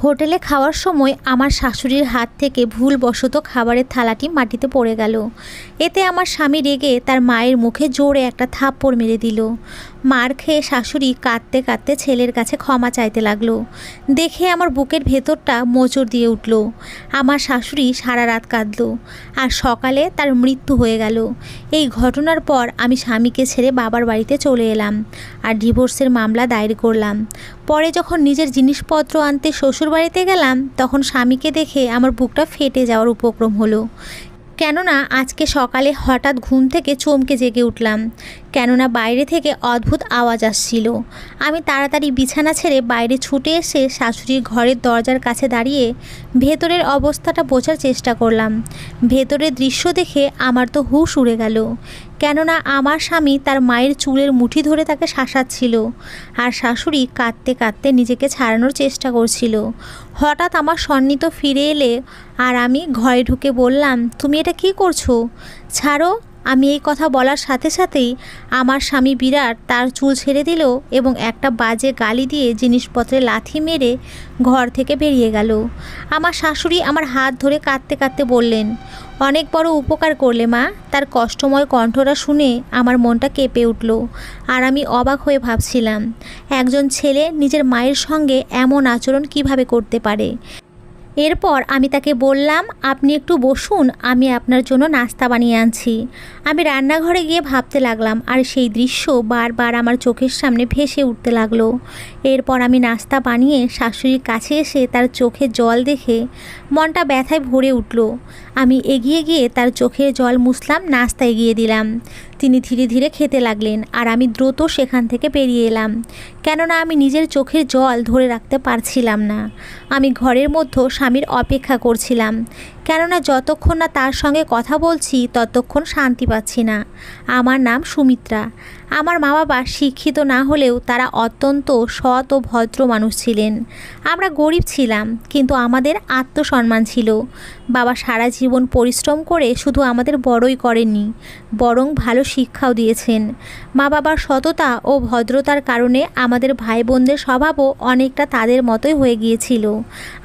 হোটেলে খাওয়ার সময় আমার শাশুড়ির হাত থেকে ভুলবশত খাবারের থালাটি মাটিতে পড়ে গেল। এতে আমার স্বামী রেগে তার মায়ের মুখে জোরে একটা থাপ্পড় মেরে দিল। মার খেয়ে শাশুড়ি কাঁদতে কাঁদতে ছেলের কাছে ক্ষমা চাইতে লাগলো। দেখে আমার বুকের ভেতরটা মোচড় দিয়ে উঠল। আমার শাশুড়ি সারা রাত কাঁদল, আর সকালে তার মৃত্যু হয়ে গেল। এই ঘটনার পর আমি স্বামীকে ছেড়ে বাবার বাড়িতে চলে এলাম আর ডিভোর্সের মামলা দায়ের করলাম। পরে যখন নিজের জিনিসপত্র আনতে শ্বশুর বাড়িতে গেলাম, তখন স্বামীকে দেখে আমার বুকটা ফেটে যাওয়ার উপক্রম হলো। কেননা আজকে সকালে হঠাৎ ঘুম থেকে চমকে জেগে উঠলাম, কেননা বাইরে থেকে অদ্ভুত আওয়াজ আসছিল। আমি তাড়াতাড়ি বিছানা ছেড়ে বাইরে ছুটে এসে শাশুড়ির ঘরের দরজার কাছে দাঁড়িয়ে ভেতরের অবস্থাটা বোঝার চেষ্টা করলাম। ভেতরের দৃশ্য দেখে আমার তো হুঁশ উড়ে গেল, কেননা আমার স্বামী তার মায়ের চুলের মুঠি ধরে তাকে শাসাচ্ছিল, আর শাশুড়ি কাঁদতে কাঁদতে নিজেকে ছাড়ানোর চেষ্টা করছিল। হঠাৎ আমার সন্নিত ফিরে এলে আর আমি ঘরে ঢুকে বললাম, তুমি এটা কী করছো? ছাড়ো। আমি এই কথা বলার সাথে সাথেই আমার স্বামী বিরাট তার চুল ছেড়ে দিল এবং একটা বাজে গালি দিয়ে জিনিসপত্রে লাথি মেরে ঘর থেকে বেরিয়ে গেল। আমার শাশুড়ি আমার হাত ধরে কাঁদতে কাঁদতে বললেন, অনেক বড় উপকার করলে মা। তার কষ্টময় কণ্ঠটা শুনে আমার মনটা কেঁপে উঠল, আর আমি অবাক হয়ে ভাবছিলাম, একজন ছেলে নিজের মায়ের সঙ্গে এমন আচরণ কিভাবে করতে পারে। এরপর আমি তাকে বললাম, আপনি একটু বসুন, আমি আপনার জন্য নাস্তা বানিয়ে আনছি। আমি রান্নাঘরে গিয়ে ভাবতে লাগলাম, আর সেই দৃশ্য বারবার আমার চোখের সামনে ভেসে উঠতে লাগলো। এরপর আমি নাস্তা বানিয়ে শাশুড়ির কাছে এসে তার চোখে জল দেখে মনটা ব্যথায় ভরে উঠল। আমি এগিয়ে গিয়ে তার চোখের জল মুছলাম, নাস্তা এগিয়ে দিলাম। তিনি ধীরে ধীরে খেতে লাগলেন, আর আমি দ্রুত সেখান থেকে বেরিয়ে এলাম, কেননা আমি নিজের চোখের জল ধরে রাখতে পারছিলাম না। আমি ঘরের মধ্যে স্বামীর অপেক্ষা করছিলাম, কেননা যতক্ষণ না তার সঙ্গে কথা বলছি ততক্ষণ শান্তি পাচ্ছি না। আমার নাম সুমিত্রা। আমার মা বাবা শিক্ষিত না হলেও তারা অত্যন্ত সৎ ও ভদ্র মানুষ ছিলেন। আমরা গরিব ছিলাম, কিন্তু আমাদের আত্মসম্মান ছিল। বাবা সারা জীবন পরিশ্রম করে শুধু আমাদের বড়ই করেননি, বরং ভালো শিক্ষাও দিয়েছেন। মা বাবার সততা ও ভদ্রতার কারণে আমাদের ভাই বোনদের স্বভাবও অনেকটা তাদের মতোই হয়ে গিয়েছিল।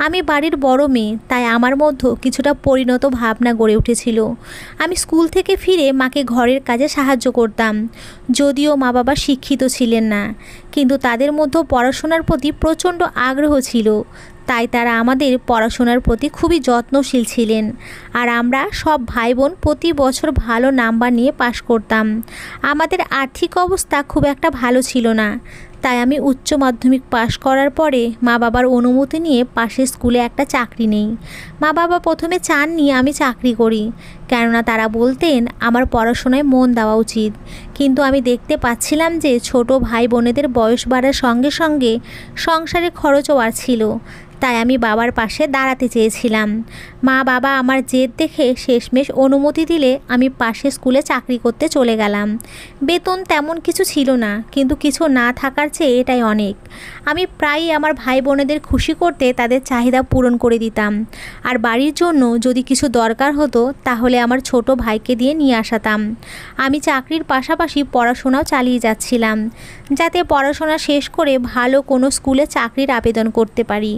আমি বাড়ির বড় মেয়ে, তাই আমার মধ্যে কিছুটা পরিণত ভাবনা গড়ে উঠেছিল। আমি স্কুল থেকে ফিরে মাকে ঘরের কাজে সাহায্য করতাম। যদিও মা বাবা শিক্ষিত ছিলেন না, কিন্তু তাদের মধ্যে পড়াশোনার প্রতি প্রচণ্ড আগ্রহ ছিল, তাই তারা আমাদের পড়াশোনার প্রতি খুবই যত্নশীল ছিলেন। আর আমরা সব ভাই বোন প্রতি বছর ভালো নাম্বার নিয়ে পাশ করতাম। আমাদের আর্থিক অবস্থা খুব একটা ভালো ছিল না, তাই আমি উচ্চ মাধ্যমিক পাশ করার পরে মা বাবার অনুমতি নিয়ে পাশের স্কুলে একটা চাকরি নেই। মা বাবা প্রথমে চাননি আমি চাকরি করি, কেননা তারা বলতেন আমার পড়াশোনায় মন দেওয়া উচিত। কিন্তু আমি দেখতে পাচ্ছিলাম যে ছোট ভাই বোনেদের বয়স বাড়ার সঙ্গে সঙ্গে সংসারের খরচও বাড়ছিল, তাই আমি বাবার পাশে দাঁড়াতে চেয়েছিলাম। মা বাবা আমার জেদ দেখে শেষমেশ অনুমতি দিলে আমি পাশে স্কুলে চাকরি করতে চলে গেলাম। বেতন তেমন কিছু ছিল না, কিন্তু কিছু না থাকার চেয়ে এটাই অনেক। আমি প্রায়ই আমার ভাই বোনেদের খুশি করতে তাদের চাহিদা পূরণ করে দিতাম, আর বাড়ির জন্য যদি কিছু দরকার হতো তাহলে আমার ছোট ভাইকে দিয়ে নিয়ে আসাতাম। আমি চাকরির পাশাপাশি পড়াশোনাও চালিয়ে যাচ্ছিলাম, যাতে পড়াশোনা শেষ করে ভালো কোনো স্কুলে চাকরির আবেদন করতে পারি।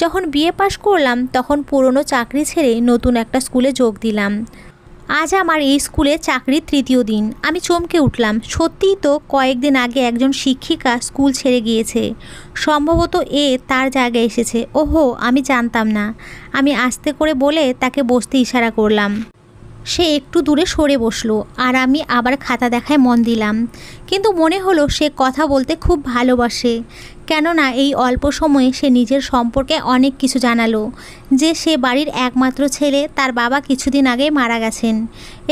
যখন বিএ পাশ করলাম তখন পুরনো চাকরি ছেড়ে নতুন একটা স্কুলে যোগ দিলাম। আজ আমার এই স্কুলে চাকরির তৃতীয় দিন। আমি চমকে উঠলাম, সত্যিই তো কয়েকদিন আগে একজন শিক্ষিকা স্কুল ছেড়ে গিয়েছে। সম্ভবত তার জায়গায় এসেছে। ওহো, আমি জানতাম না। আমি আস্তে করে বলে তাকে বসতে ইশারা করলাম। সে একটু দূরে সরে বসলো, আর আমি আবার খাতা দেখায় মন দিলাম। কিন্তু মনে হলো সে কথা বলতে খুব ভালোবাসে, কেননা এই অল্প সময়ে সে নিজের সম্পর্কে অনেক কিছু জানালো। যে সে বাড়ির একমাত্র ছেলে, তার বাবা কিছুদিন আগে মারা গেছেন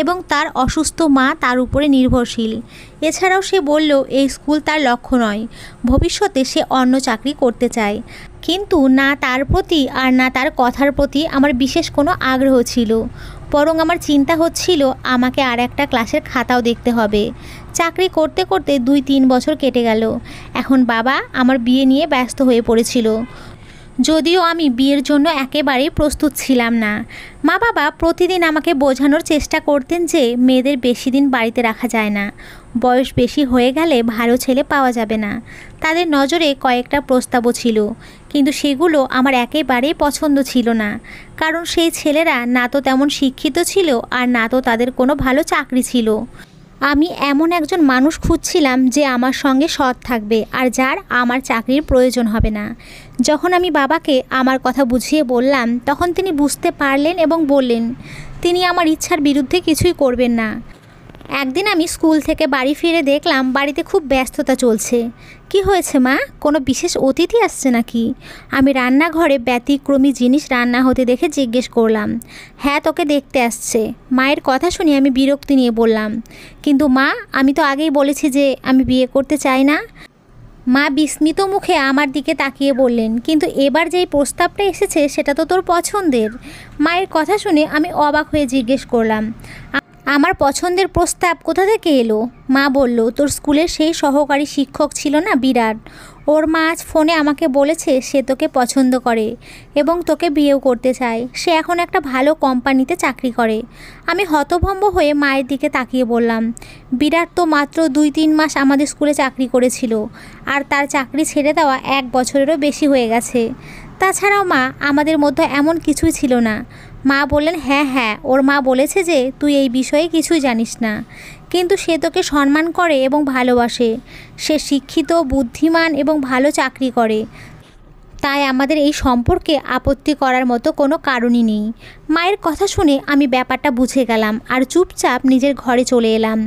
এবং তার অসুস্থ মা তার উপরে নির্ভরশীল। এছাড়াও সে বলল এই স্কুল তার লক্ষ্য নয়, ভবিষ্যতে সে অন্য চাকরি করতে চায়। কিন্তু না তার প্রতি আর না তার কথার প্রতি আমার বিশেষ কোনো আগ্রহ ছিল, বরং আমার চিন্তা হচ্ছিল আমাকে আর একটা ক্লাসের খাতাও দেখতে হবে। চাকরি করতে করতে 2-3 বছর কেটে গেল। এখন বাবা আমার বিয়ে নিয়ে ব্যস্ত হয়ে পড়েছিল, যদিও আমি বিয়ের জন্য একেবারেই প্রস্তুত ছিলাম না। মা বাবা প্রতিদিন আমাকে বোঝানোর চেষ্টা করতেন যে মেয়েদের বেশি দিন বাড়িতে রাখা যায় না, বয়স বেশি হয়ে গেলে ভালো ছেলে পাওয়া যাবে না। তাদের নজরে কয়েকটা প্রস্তাবও ছিল, কিন্তু সেগুলো আমার একেবারেই পছন্দ ছিল না, কারণ সেই ছেলেরা না তো তেমন শিক্ষিত ছিল আর না তো তাদের কোনো ভালো চাকরি ছিল। আমি এমন একজন মানুষ খুঁজছিলাম যে আমার সঙ্গে সৎ থাকবে আর যার আমার চাকরির প্রয়োজন হবে না। যখন আমি বাবাকে আমার কথা বুঝিয়ে বললাম, তখন তিনি বুঝতে পারলেন এবং বললেন তিনি আমার ইচ্ছার বিরুদ্ধে কিছুই করবেন না। একদিন আমি স্কুল থেকে বাড়ি ফিরে দেখলাম বাড়িতে খুব ব্যস্ততা চলছে। কি হয়েছে মা, কোনো বিশেষ অতিথি আসছে নাকি? আমি রান্নাঘরে ব্যতিক্রমী জিনিস রান্না হতে দেখে জিজ্ঞেস করলাম। হ্যাঁ, তোকে দেখতে আসছে। মায়ের কথা শুনে আমি বিরক্তি নিয়ে বললাম, কিন্তু মা, আমি তো আগেই বলেছি যে আমি বিয়ে করতে চাই না। মা বিস্মিত মুখে আমার দিকে তাকিয়ে বললেন, কিন্তু এবার যেই প্রস্তাবটা এসেছে সেটা তো তোর পছন্দের। মায়ের কথা শুনে আমি অবাক হয়ে জিজ্ঞেস করলাম, আমার পছন্দের প্রস্তাব কোথা থেকে এলো? মা বলল, তোর স্কুলের সেই সহকারী শিক্ষক ছিল না বিরাট, ওর মা আজ ফোনে আমাকে বলেছে সে তোকে পছন্দ করে এবং তোকে বিয়েও করতে চায়। সে এখন একটা ভালো কোম্পানিতে চাকরি করে। আমি হতভম্ব হয়ে মায়ের দিকে তাকিয়ে বললাম, বিরাট তো মাত্র 2-3 মাস আমাদের স্কুলে চাকরি করেছিল আর তার চাকরি ছেড়ে দেওয়া 1 বছরেরও বেশি হয়ে গেছে। তাছাড়াও মা, আমাদের মধ্যে এমন কিছুই ছিল না। মা বললেন, হ্যাঁ, ওর মা বলেছে যে তুই এই বিষয়ে কিছুই জানিস না, কিন্তু সে তোকে সম্মান করে এবং ভালোবাসে। সে শিক্ষিত, বুদ্ধিমান এবং ভালো চাকরি করে, তাই আমাদের এই সম্পর্কে আপত্তি করার মতো কোনো কারণই নেই। মায়ের কথা শুনে আমি ব্যাপারটা বুঝে গেলাম আর চুপচাপ নিজের ঘরে চলে এলাম।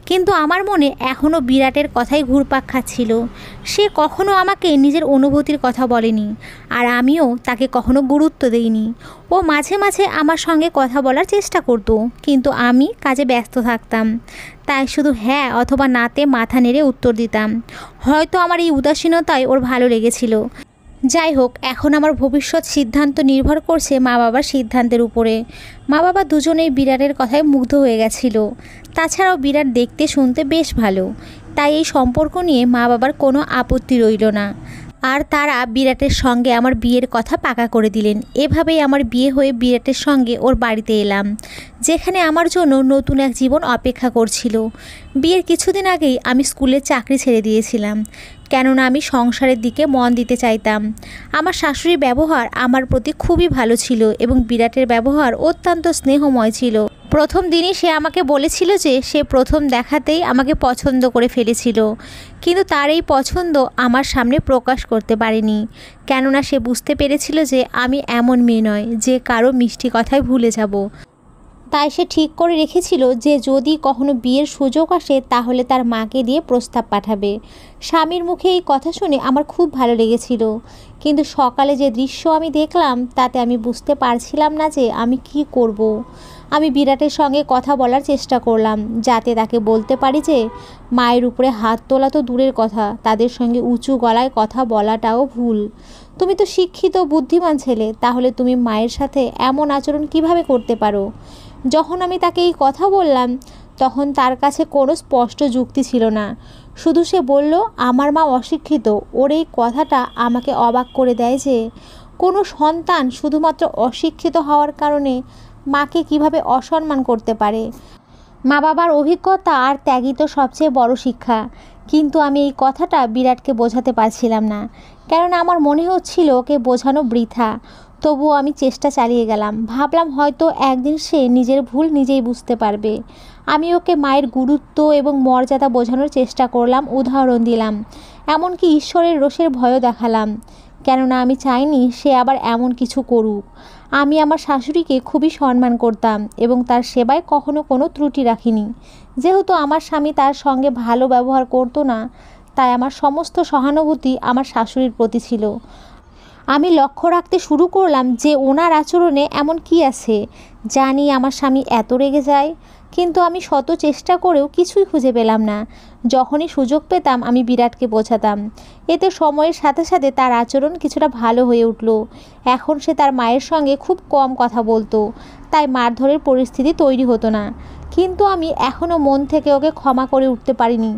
কিন্তু আমার মনে এখনও বিরাটের কথাই ঘুরপাক খাচ্ছিল। সে কখনো আমাকে নিজের অনুভূতির কথা বলেনি আর আমিও তাকে কখনো গুরুত্ব দেইনি। ও মাঝে মাঝে আমার সঙ্গে কথা বলার চেষ্টা করতো, কিন্তু আমি কাজে ব্যস্ত থাকতাম, তাই শুধু হ্যাঁ অথবা নাতে মাথা নেড়ে উত্তর দিতাম। হয়তো আমার এই উদাসীনতায় ওর ভালো লেগেছিল। যাই হোক, এখন আমার ভবিষ্যৎ সিদ্ধান্ত নির্ভর করছে মা বাবার সিদ্ধান্তের উপরে। মা বাবা দুজনেই বিরাটের কথায় মুগ্ধ হয়ে গেছিল। তাছাড়াও বিরাট দেখতে শুনতে বেশ ভালো, তাই এই সম্পর্ক নিয়ে মা বাবার কোনো আপত্তি রইল না আর তারা বিরাটের সঙ্গে আমার বিয়ের কথা পাকা করে দিলেন। এভাবেই আমার বিয়ে হয়ে বিরাটের সঙ্গে ওর বাড়িতে এলাম, যেখানে আমার জন্য নতুন এক জীবন অপেক্ষা করছিল। বিয়ের কিছুদিন আগেই আমি স্কুলের চাকরি ছেড়ে দিয়েছিলাম, কেননা আমি সংসারের দিকে মন দিতে চাইতাম। আমার শাশুড়ির ব্যবহার আমার প্রতি খুবই ভালো ছিল এবং বিরাটের ব্যবহার অত্যন্ত স্নেহময় ছিল। প্রথম দিনই সে আমাকে বলেছিল যে সে প্রথম দেখাতেই আমাকে পছন্দ করে ফেলেছিল, কিন্তু তার এই পছন্দ আমার সামনে প্রকাশ করতে পারেনি, কেননা সে বুঝতে পেরেছিল যে আমি এমন মেয়ে নয় যে কারো মিষ্টি কথায় ভুলে যাব। তাই সে ঠিক করে রেখেছিল যে যদি কখনো বিয়ের সুযোগ আসে তাহলে তার মাকে দিয়ে প্রস্তাব পাঠাবে। স্বামীর মুখে এই কথা শুনে আমার খুব ভালো লেগেছিল, কিন্তু সকালে যে দৃশ্য আমি দেখলাম তাতে আমি বুঝতে পারছিলাম না যে আমি কি করব। আমি বিরাটের সঙ্গে কথা বলার চেষ্টা করলাম, যাতে তাকে বলতে পারি যে মায়ের উপরে হাত তোলা তো দূরের কথা, তাদের সঙ্গে উঁচু গলায় কথা বলাটাও ভুল। তুমি তো শিক্ষিত, বুদ্ধিমান ছেলে, তাহলে তুমি মায়ের সাথে এমন আচরণ কিভাবে করতে পারো? যখন আমি তাকে এই কথা বললাম তখন তার কাছে কোনো স্পষ্ট যুক্তি ছিল না। শুধু সে বলল, আমার মা অশিক্ষিত। ওর এই কথাটা আমাকে অবাক করে দেয় যে কোনো সন্তান শুধুমাত্র অশিক্ষিত হওয়ার কারণে মাকে কিভাবে অসম্মান করতে পারে। মা বাবার অভিজ্ঞতা আর ত্যাগই তো সবচেয়ে বড় শিক্ষা। কিন্তু আমি এই কথাটা বিরাটকে বোঝাতে পারছিলাম না, কেননা আমার মনে হচ্ছিল ওকে বোঝানো বৃথা। তবুও আমি চেষ্টা চালিয়ে গেলাম। ভাবলাম হয়তো একদিন সে নিজের ভুল নিজেই বুঝতে পারবে। আমি ওকে মায়ের গুরুত্ব এবং মর্যাদা বোঝানোর চেষ্টা করলাম, উদাহরণ দিলাম, এমনকি ঈশ্বরের রোষের ভয়ও দেখালাম, কেননা আমি চাইনি সে আবার এমন কিছু করুক। আমি আমার শাশুড়িকে খুবই সম্মান করতাম এবং তার সেবায় কখনো কোনো ত্রুটি রাখিনি। যেহেতু আমার স্বামী তার সঙ্গে ভালো ব্যবহার করতো না, তাই আমার সমস্ত সহানুভূতি আমার শাশুড়ির প্রতি ছিল। আমি লক্ষ্য রাখতে শুরু করলাম যে ওনার আচরণে এমন কি আছে জানি আমার স্বামী এত রেগে যায়, কিন্তু আমি শত চেষ্টা করেও কিছুই খুঁজে পেলাম না। যখনই সুযোগ পেতাম আমি বিরাটকে বোঝাতাম। এতে সময়ের সাথে সাথে তার আচরণ কিছুটা ভালো হয়ে উঠল। এখন সে তার মায়ের সঙ্গে খুব কম কথা বলতো, তাই মারধরের পরিস্থিতি তৈরি হতো না। কিন্তু আমি এখনও মন থেকে ওকে ক্ষমা করে উঠতে পারিনি,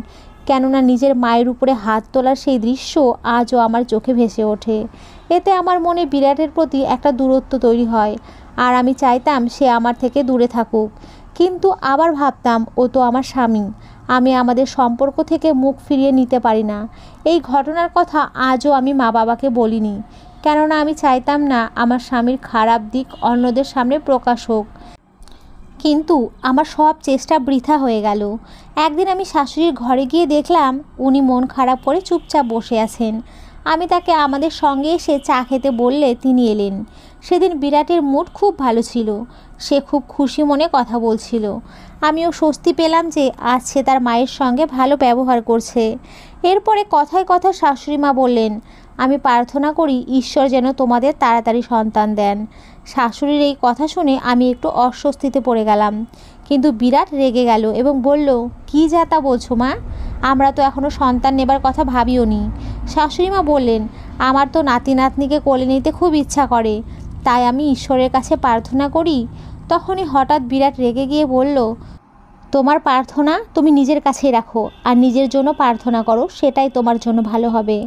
কেননা নিজের মায়ের উপরে হাত তোলার সেই দৃশ্য আজও আমার চোখে ভেসে ওঠে। এতে আমার মনে বিরাটের প্রতি একটা দূরত্ব তৈরি হয় আর আমি চাইতাম সে আমার থেকে দূরে থাকুক। কিন্তু আবার ভাবতাম ও তো আমার স্বামী, আমি আমাদের সম্পর্ক থেকে মুখ ফিরিয়ে নিতে পারি না। এই ঘটনার কথা আজও আমি মা বাবাকে বলিনি, কেননা আমি চাইতাম না আমার স্বামীর খারাপ দিক অন্যদের সামনে প্রকাশ হোক। কিন্তু আমার সব চেষ্টা বৃথা হয়ে গেল। একদিন আমি শাশুড়ির ঘরে গিয়ে দেখলাম উনি মন খারাপ করে চুপচাপ বসে আছেন। আমি তাকে আমাদের সঙ্গে এসে চা খেতে বললে তিনি এলেন। সেদিন বিরাটের মুড খুব ভালো ছিল, সে খুব খুশি মনে কথা বলছিল। আমিও স্বস্তি পেলাম যে আজ সে তার মায়ের সঙ্গে ভালো ব্যবহার করছে। এরপরে কথায় কথায় শাশুড়ি মা বললেন, আমি প্রার্থনা করি ঈশ্বর যেন তোমাদের তাড়াতাড়ি সন্তান দেন। শাশুড়ির এই কথা শুনে আমি একটু অস্বস্তিতে পড়ে গেলাম, কিন্তু বিরাট রেগে গেল এবং বলল, কী যা তা বলছো মা, আমরা তো এখনও সন্তান নেবার কথা ভাবিও নি। শাশুড়ি মা বললেন, আমার তো নাতি নাতনিকে কোলে নিতে খুব ইচ্ছা করে, তাই আমি ঈশ্বরের কাছে প্রার্থনা করি। তখনই হঠাৎ বিরাট রেগে গিয়ে বলল, তোমার প্রার্থনা তুমি নিজের কাছেই রাখো আর নিজের জন্য প্রার্থনা করো, সেটাই তোমার জন্য ভালো হবে।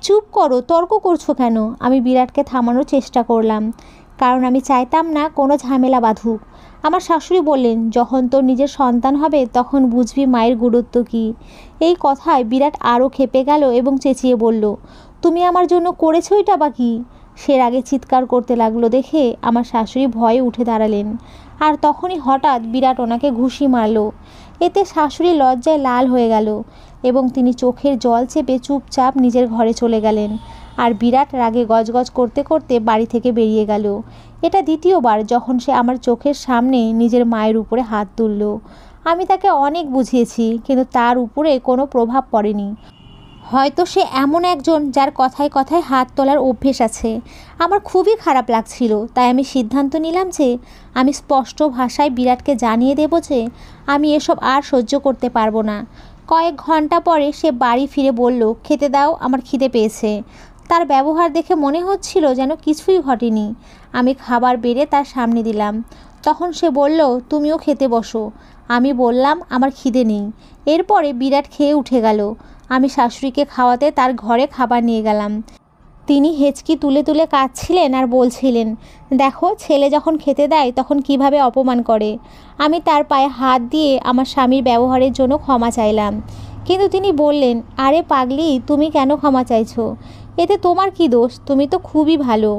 চুপ করো, তর্ক করছো কেন? আমি বিরাটকে থামানোর চেষ্টা করলাম, কারণ আমি চাইতাম না কোনো ঝামেলা বাঁধুক। আমার শাশুড়ি বললেন, যখন তোর নিজের সন্তান হবে তখন বুঝবি মায়ের গুরুত্ব কী। এই কথায় বিরাট আরও ক্ষেপে গেল এবং চেঁচিয়ে বলল, তুমি আমার জন্য করেছোইটা বা কী? সে আগে চিৎকার করতে লাগলো দেখে আমার শাশুড়ি ভয়ে উঠে দাঁড়ালেন, আর তখনই হঠাৎ বিরাট ওনাকে ঘুষি মারল। এতে শাশুড়ি লজ্জায় লাল হয়ে গেল এবং তিনি চোখের জল চেপে চুপচাপ নিজের ঘরে চলে গেলেন। আর বিরাট রাগে গজগজ করতে করতে বাড়ি থেকে বেরিয়ে গেল। এটা দ্বিতীয়বার যখন সে আমার চোখের সামনে নিজের মায়ের উপরে হাত তুলল। আমি তাকে অনেক বুঝিয়েছি, কিন্তু তার উপরে কোনো প্রভাব পড়েনি। হয়তো সে এমন একজন যার কথায় কথায় হাত তোলার অভ্যেস আছে। আমার খুবই খারাপ লাগছিল, তাই আমি সিদ্ধান্ত নিলাম যে আমি স্পষ্ট ভাষায় বিরাটকে জানিয়ে দেব যে আমি এসব আর সহ্য করতে পারবো না। কয়েক ঘন্টা পরে সে বাড়ি ফিরে বলল, খেতে দাও, আমার খিদে পেয়েছে। তার ব্যবহার দেখে মনে হচ্ছিল যেন কিছুই ঘটেনি। আমি খাবার বেড়ে তার সামনে দিলাম। তখন সে বলল, তুমিও খেতে বসো। আমি বললাম, আমার খিদে নেই। এরপরে বিরাট খেয়ে উঠে গেল। আমি শাশুড়িকে খাওয়াতে তার ঘরে খাবার নিয়ে গেলাম। তিনি হেঁচকি তুলে তুলে কাঁদছিলেন আর বলছিলেন, দেখো ছেলে যখন খেতে দেয় তখন কিভাবে অপমান করে। আমি তার পায়ে হাত দিয়ে আমার স্বামীর ব্যবহারের জন্য ক্ষমা চাইলাম, কিন্তু তিনি বললেন, আরে পাগলি, তুমি কেন ক্ষমা চাইছো? এতে তোমার কি দোষ? তুমি তো খুবই ভালো,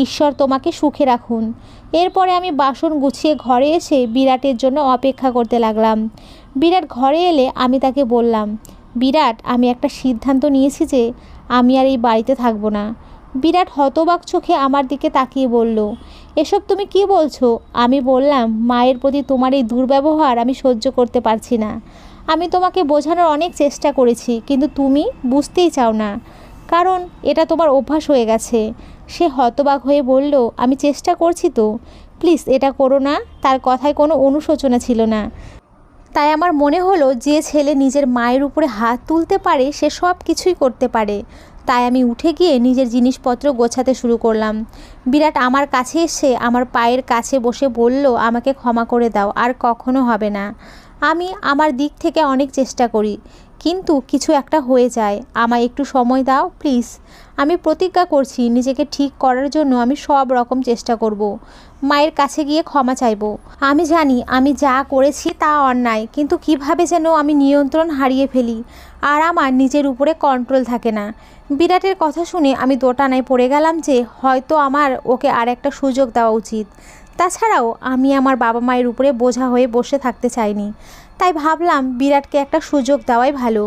ঈশ্বর তোমাকে সুখে রাখুন। এরপরে আমি বাসন গুছিয়ে ঘরে এসে বিরাটের জন্য অপেক্ষা করতে লাগলাম। বিরাট ঘরে এলে আমি তাকে বললাম, বিরাট, আমি একটা সিদ্ধান্ত নিয়েছি যে আমি আর এই বাড়িতে থাকবো না। বিরাট হতবাক চোখে আমার দিকে তাকিয়ে বলল, এসব তুমি কি বলছো? আমি বললাম, মায়ের প্রতি তোমার এই দুর্ব্যবহার আমি সহ্য করতে পারছি না। আমি তোমাকে বোঝানোর অনেক চেষ্টা করেছি, কিন্তু তুমি বুঝতেই চাও না, কারণ এটা তোমার অভ্যাস হয়ে গেছে। সে হতবাক হয়ে বলল, আমি চেষ্টা করছি তো, প্লিজ এটা করো না। তার কথায় কোনো অনুশোচনা ছিল না। তাই আমার মনে হলো, যে ছেলে নিজের মায়ের উপরে হাত তুলতে পারে সে সব কিছুই করতে পারে। তাই আমি উঠে গিয়ে নিজের জিনিসপত্র গোছাতে শুরু করলাম। বিরাট আমার কাছে এসে আমার পায়ের কাছে বসে বলল, আমাকে ক্ষমা করে দাও, আর কখনো হবে না। আমি আমার দিক থেকে অনেক চেষ্টা করি, কিন্তু কিছু একটা হয়ে যায়। আমায় একটু সময় দাও প্লিজ। আমি প্রতিজ্ঞা করছি নিজেকে ঠিক করার জন্য আমি সব রকম চেষ্টা করব। মায়ের কাছে গিয়ে ক্ষমা চাইব। আমি জানি আমি যা করেছি তা অন্যায়, কিন্তু কিভাবে যেন আমি নিয়ন্ত্রণ হারিয়ে ফেলি আর আমার নিজের উপরে কন্ট্রোল থাকে না। বিরাটের কথা শুনে আমি দোটানায় পড়ে গেলাম যে হয়তো আমার ওকে আর একটা সুযোগ দেওয়া উচিত। তাছাড়াও আমি আমার বাবা মায়ের উপরে বোঝা হয়ে বসে থাকতে চাইনি। তাই ভাবলাম বিরাটকে একটা সুযোগ দেওয়াই ভালো।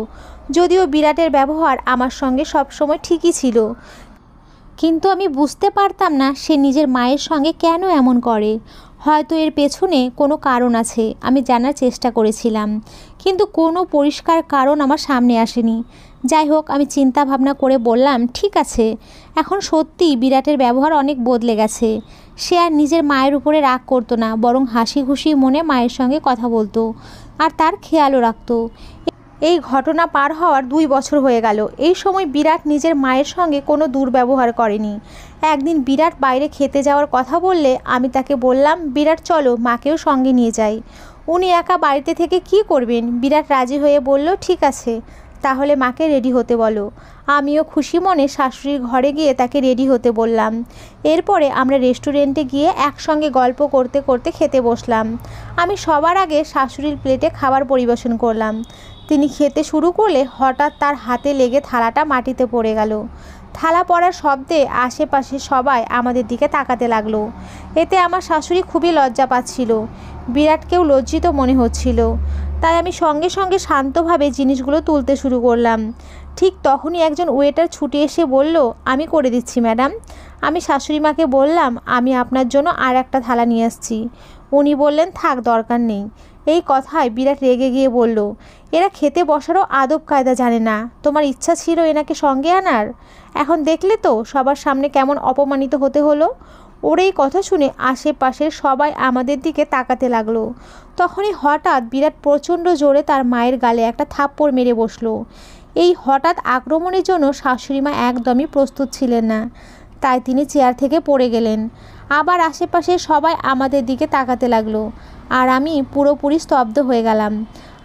যদিও বিরাটের ব্যবহার আমার সঙ্গে সবসময় ঠিকই ছিল, কিন্তু আমি বুঝতে পারতাম না সে নিজের মায়ের সঙ্গে কেন এমন করে। হয়তো এর পেছনে কোনো কারণ আছে। আমি জানার চেষ্টা করেছিলাম, কিন্তু কোনো পরিষ্কার কারণ আমার সামনে আসেনি। যাই হোক, আমি চিন্তা ভাবনা করে বললাম, ঠিক আছে, এখন সত্যিই বিরাটের ব্যবহার অনেক বদলে গেছে। সে আর নিজের মায়ের উপরে রাগ করতো না, বরং হাসি খুশি মনে মায়ের সঙ্গে কথা বলতো আর তার খেয়ালও রাখতো। এই ঘটনা পার হওয়ার 2 বছর হয়ে গেল। এই সময় বিরাট নিজের মায়ের সঙ্গে কোনো দুর্ব্যবহার করেনি। একদিন বিরাট বাইরে খেতে যাওয়ার কথা বললে আমি তাকে বললাম, বিরাট চলো, মাকেও সঙ্গে নিয়ে যাই। উনি একা বাড়িতে থেকে কি করবেন? বিরাট রাজি হয়ে বলল, ঠিক আছে, তাহলে মাকে রেডি হতে বলো। আমিও খুশি মনে শাশুড়ির ঘরে গিয়ে তাকে রেডি হতে বললাম। এরপরে আমরা রেস্টুরেন্টে গিয়ে একসঙ্গে গল্প করতে করতে খেতে বসলাম। আমি সবার আগে শাশুড়ির প্লেটে খাবার পরিবেশন করলাম। তিনি খেতে শুরু করলে হঠাৎ তার হাতে লেগে থালাটা মাটিতে পড়ে গেল। থালা পড়ার শব্দে আশেপাশে সবাই আমাদের দিকে তাকাতে লাগলো। এতে আমার শাশুড়ি খুবই লজ্জা পাচ্ছিল, বিরাটকেও লজ্জিত মনে হচ্ছিল। তাই আমি সঙ্গে সঙ্গে শান্তভাবে জিনিসগুলো তুলতে শুরু করলাম। ঠিক তখনই একজন ওয়েটার ছুটে এসে বলল, আমি করে দিচ্ছি ম্যাডাম। আমি শাশুড়ি মাকে বললাম, আমি আপনার জন্য আর একটা থালা নিয়ে আসছি। উনি বললেন, থাক, দরকার নেই। এই কথায় বিরাট রেগে গিয়ে বলল, এরা খেতে বসারও আদব কায়দা জানে না, তোমার ইচ্ছা ছিল এনাকে সঙ্গে আনার, এখন দেখলে তো সবার সামনে কেমন অপমানিত হতে হলো। ওর এই কথা শুনে আশেপাশের সবাই আমাদের দিকে তাকাতে লাগলো। তখনই হঠাৎ বিরাট প্রচণ্ড জোরে তার মায়ের গালে একটা থাপ্পড় মেরে বসলো। এই হঠাৎ আক্রমণের জন্য শাশুড়িমা একদমই প্রস্তুত ছিলেন না, তাই তিনি চেয়ার থেকে পড়ে গেলেন। আবার আশেপাশে সবাই আমাদের দিকে তাকাতে লাগলো, আর আমি পুরোপুরি স্তব্ধ হয়ে গেলাম।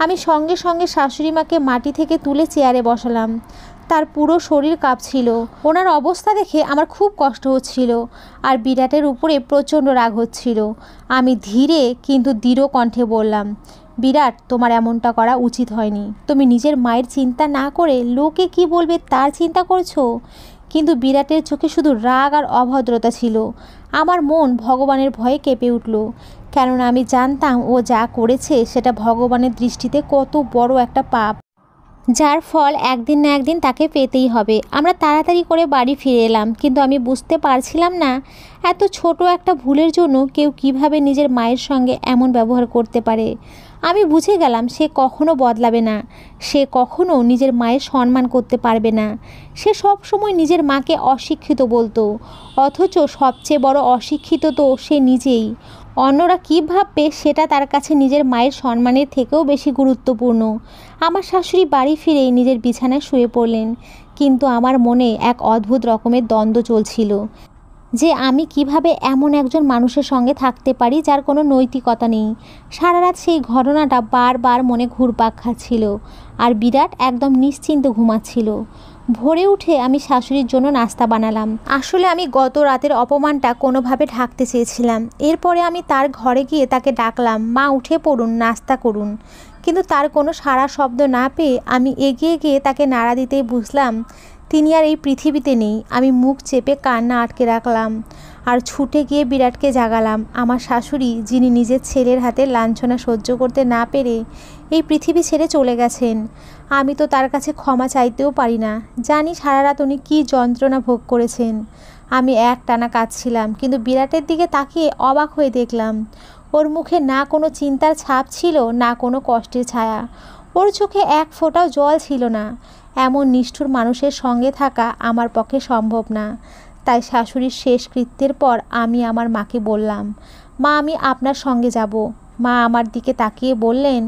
আমি সঙ্গে সঙ্গে শাশুড়িমাকে মাটি থেকে তুলে চেয়ারে বসালাম। তার পুরো শরীর কাঁপছিল। ওনার অবস্থা দেখে আমার খুব কষ্ট হচ্ছিল, আর বিরাটের উপরে প্রচণ্ড রাগ হচ্ছিল। আমি ধীরে কিন্তু দৃঢ় কণ্ঠে বললাম, বিরাট, তোমার এমনটা করা উচিত হয়নি। তুমি নিজের মায়ের চিন্তা না করে লোকে কি বলবে তার চিন্তা করছো। কিন্তু বিরাটের চোখে শুধু রাগ আর অভদ্রতা ছিল। আমার মন ভগবানের ভয়ে কেঁপে উঠল, কেননা আমি জানতাম ও যা করেছে সেটা ভগবানের দৃষ্টিতে কত বড় একটা পাপ, যার ফল একদিন না একদিন তাকে পেতেই হবে। আমরা তাড়াতাড়ি করে বাড়ি ফিরে এলাম, কিন্তু আমি বুঝতে পারছিলাম না এত ছোট একটা ভুলের জন্য কেউ কিভাবে নিজের মায়ের সঙ্গে এমন ব্যবহার করতে পারে। আমি বুঝে গেলাম সে কখনো বদলাবে না, সে কখনো নিজের মায়ের সম্মান করতে পারবে না। সে সব সময় নিজের মাকে অশিক্ষিত বলতো, অথচ সবচেয়ে বড় অশিক্ষিত তো সে নিজেই। অন্যরা কী ভাববে সেটা তার কাছে নিজের মায়ের সম্মানের থেকেও বেশি গুরুত্বপূর্ণ। আমার শাশুড়ি বাড়ি ফিরেই নিজের বিছানায় শুয়ে পড়লেন, কিন্তু আমার মনে এক অদ্ভুত রকমের দ্বন্দ্ব চলছিল যে আমি কিভাবে এমন একজন মানুষের সঙ্গে থাকতে পারি যার কোনো নৈতিকতা নেই। সারা রাত সেই ঘটনাটা বারবার মনে ঘুরপাক খাচ্ছিল, আর বিরাট একদম নিশ্চিন্ত ঘুমাচ্ছিল। ভোরে উঠে আমি শাশুড়ির জন্য নাস্তা বানালাম। আসলে আমি গত রাতের অপমানটা কোনোভাবে ঢাকতে চেয়েছিলাম। এরপরে আমি তার ঘরে গিয়ে তাকে ডাকলাম, মা উঠে পড়ুন, নাস্তা করুন। কিন্তু তার কোনো সাড়া শব্দ না পেয়ে আমি এগিয়ে গিয়ে তাকে নাড়া দিতেই বুঝলাম তিনি আর এই পৃথিবীতে নেই। আমি মুখ চেপে কান্না আটকে রাখলাম আর ছুটে গিয়ে বিরাটকে জাগালাম। আমার শাশুড়ি, যিনি নিজের ছেলের হাতে লাঞ্ছনা সহ্য করতে না পেরে এই পৃথিবী ছেড়ে চলে গেছেন, আমি তো তার কাছে ক্ষমা চাইতেও পারি না। জানি সারা রাত উনি কী যন্ত্রণা ভোগ করেছেন। আমি একটানা কাঁদছিলাম, কিন্তু বিরাটের দিকে তাকিয়ে অবাক হয়ে দেখলাম ওর মুখে না কোনো চিন্তার ছাপ ছিল, না কোনো কষ্টের ছায়া। ওর চোখে এক ফোঁটাও জল ছিল না। এমন নিষ্ঠুর মানুষের সঙ্গে থাকা আমার পক্ষে সম্ভব না। তাই শাশুড়ির শেষ কৃত্যের পর আমি আমার মাকে বললাম, মা, আমি আপনার সঙ্গে যাব। মা আমার দিকে তাকিয়ে বললেন,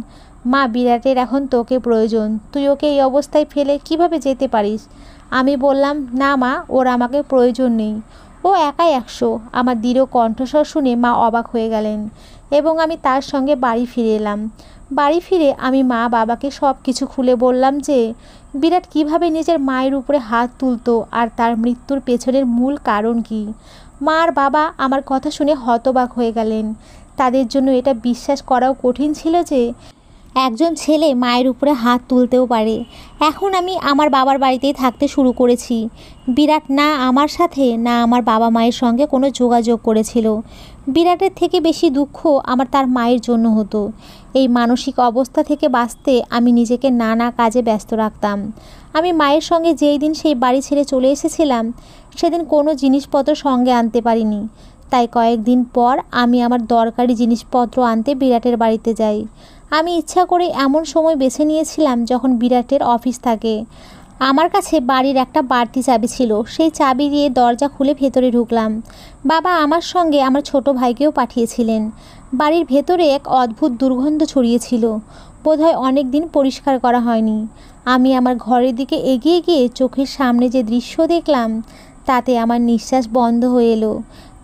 মা, বিরাটের এখন তোকে প্রয়োজন, তুই ওকে এই অবস্থায় ফেলে কিভাবে যেতে পারিস? আমি বললাম, না মা, ওর আমাকে প্রয়োজন নেই, ও একাই 100। আমার দৃঢ় কণ্ঠস্বর শুনে মা অবাক হয়ে গেলেন এবং আমি তার সঙ্গে বাড়ি ফিরে এলাম। বাড়ি ফিরে আমি মা বাবাকে সব কিছু খুলে বললাম যে বিরাট কিভাবে নিজের মায়ের উপরে হাত তুলতো আর তার মৃত্যুর পেছনের মূল কারণ কি। মা আর বাবা আমার কথা শুনে হতবাক হয়ে গেলেন। তাদের জন্য এটা বিশ্বাস করাও কঠিন ছিল যে একজন ছেলে মায়ের উপরে হাত তুলতেও পারে। এখন আমি আমার বাবার বাড়িতেই থাকতে শুরু করেছি। বিরাট না আমার সাথে না আমার বাবা মায়ের সঙ্গে কোনো যোগাযোগ করেছিল। বিরাটের থেকে বেশি দুঃখ আমার তার মায়ের জন্য হতো। এই মানসিক অবস্থা থেকে বাঁচতে আমি নিজেকে নানা কাজে ব্যস্ত রাখতাম। আমি মায়ের সঙ্গে যেই দিন সেই বাড়ি ছেড়ে চলে এসেছিলাম সেদিন কোনো জিনিসপত্র সঙ্গে আনতে পারিনি। তাই কয়েকদিন পর আমি আমার দরকারি জিনিসপত্র আনতে বিরাটের বাড়িতে যাই। আমি ইচ্ছা করে এমন সময় বেছে নিয়েছিলাম যখন বিরাটের অফিস থাকে। আমার কাছে বাড়ির একটা বাড়তি চাবি ছিল। সেই চাবি দিয়ে দরজা খুলে ভেতরে ঢুকলাম। বাবা আমার সঙ্গে আমার ছোট ভাইকেও পাঠিয়েছিলেন। বাড়ির ভেতরে এক অদ্ভুত দুর্গন্ধ ছড়িয়েছিল, বোধহয় অনেক দিন পরিষ্কার করা হয়নি। আমি আমার ঘরের দিকে এগিয়ে গিয়ে চোখের সামনে যে দৃশ্য দেখলাম তাতে আমার নিঃশ্বাস বন্ধ হয়ে এলো,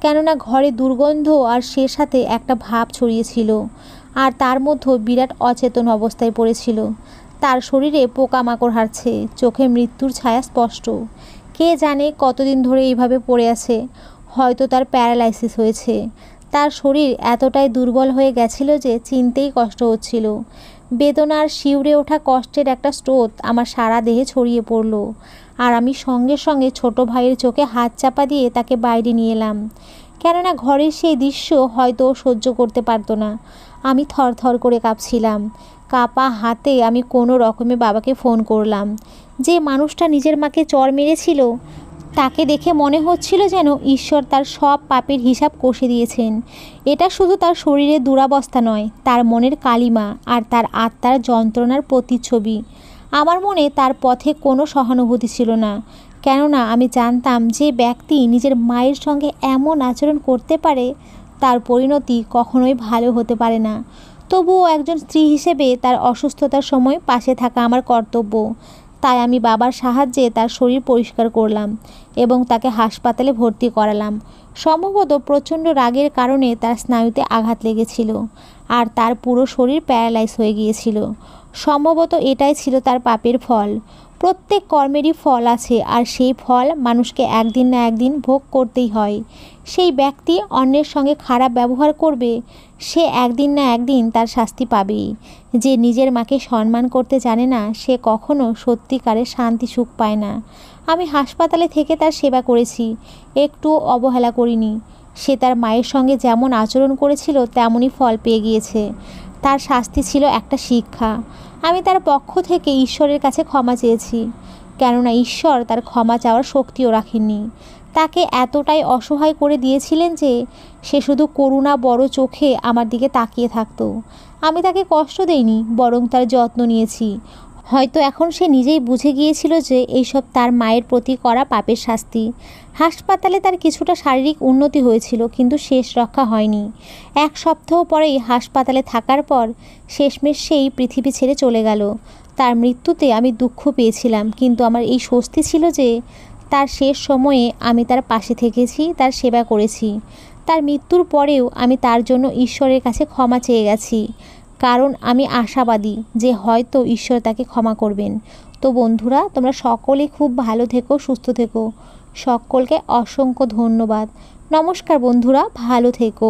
কেননা ঘরে দুর্গন্ধ আর সে সাথে একটা ভাব ছড়িয়েছিল। আর তার মধ্যে বিরাট অচেতন অবস্থায় পড়েছিল। তার শরীরে পোকামাকড় হাঁটছে, চোখে মৃত্যুর ছায়া স্পষ্ট। কে জানে কতদিন ধরে এইভাবে পড়ে আছে। হয়তো তার প্যারালাইসিস হয়েছে। তার শরীর এতটাই দুর্বল হয়ে গেছিল যে চিনতেই কষ্ট হচ্ছিল। বেদনার শিউরে ওঠা কষ্টের একটা স্রোত আমার সারা দেহে ছড়িয়ে পড়ল, আর আমি সঙ্গে সঙ্গে ছোট ভাইয়ের চোখে হাত চাপা দিয়ে তাকে বাইরে নিয়ে এলাম, কেননা ঘরের সেই দৃশ্য হয়তো সহ্য করতে পারতো না। আমি থরথর করে কাঁপছিলাম। কাঁপা হাতে আমি কোনো রকমে বাবাকে ফোন করলাম। যে মানুষটা নিজের মাকে চড় মেরেছিল, তাকে দেখে মনে হচ্ছিল যেন ঈশ্বর তার সব পাপের হিসাব কষে দিয়েছেন। এটা শুধু তার শরীরের দুরাবস্থা নয়, তার মনের কালিমা আর তার আত্মার যন্ত্রণার প্রতিচ্ছবি। আমার মনে তার পথে কোনো সহানুভূতি ছিল না, কেননা আমি জানতাম যে ব্যক্তি নিজের মায়ের সঙ্গে এমন আচরণ করতে পারে তার পরিণতি কখনোই ভালো হতে পারে না। তবুও একজন স্ত্রী হিসেবে তার অসুস্থতার সময় পাশে থাকা আমার কর্তব্য। তাই আমি বাবার সাহায্যে তার শরীর পরিষ্কার করলাম এবং তাকে হাসপাতালে ভর্তি করালাম। সম্ভবত প্রচণ্ড রাগের কারণে তার স্নায়ুতে আঘাত লেগেছিল আর তার পুরো শরীর প্যারালাইজ হয়ে গিয়েছিল। সম্ভবত এটাই ছিল তার পাপের ফল। প্রত্যেক কর্মেরই ফল আছে, আর সেই ফল মানুষকে একদিন না একদিন ভোগ করতেই হয়। সেই ব্যক্তি অন্যের সঙ্গে খারাপ ব্যবহার করবে, সে একদিন না একদিন তার শাস্তি পাবেই। যে নিজের মাকে সম্মান করতে জানে না, সে কখনো সত্যিকারের শান্তি সুখ পায় না। আমি হাসপাতালে থেকে তার সেবা করেছি, একটু অবহেলা করিনি। সে তার মায়ের সঙ্গে যেমন আচরণ করেছিল তেমনই ফল পেয়ে গিয়েছে। তার শাস্তি ছিল একটা শিক্ষা। আমি তার পক্ষ থেকে ঈশ্বরের কাছে ক্ষমা চেয়েছি, কেননা ঈশ্বর তার ক্ষমা চাওয়ার শক্তিও রাখেননি। তাকে এতটাই অসহায় করে দিয়েছিলেন যে সে শুধু করুণা বড় চোখে আমার দিকে তাকিয়ে থাকতো। আমি তাকে কষ্ট দেইনি, বরং তার যত্ন নিয়েছি। হয়তো এখন সে নিজেই বুঝে গিয়েছিল যে এইসব তার মায়ের প্রতি করা পাপের শাস্তি। হাসপাতালে তার কিছুটা শারীরিক উন্নতি হয়েছিল, কিন্তু শেষ রক্ষা হয়নি। 1 সপ্তাহ পরেই হাসপাতালে থাকার পর শেষমেশ সেই পৃথিবী ছেড়ে চলে গেল। তার মৃত্যুতে আমি দুঃখ পেয়েছিলাম, কিন্তু আমার এই স্বস্তি ছিল যে তার শেষ সময়ে আমি তার পাশে থেকেছি, তার সেবা করেছি। তার মৃত্যুর পরেও আমি তার জন্য ঈশ্বরের কাছে ক্ষমা চেয়ে গেছি, কারণ আমি আশাবাদী যে হয়তো ঈশ্বর তাকে ক্ষমা করবেন। তো বন্ধুরা, তোমরা সকলেই খুব ভালো থেকো, সুস্থ থেকো। সকলকে অসংখ্য ধন্যবাদ। নমস্কার বন্ধুরা, ভালো থেকো।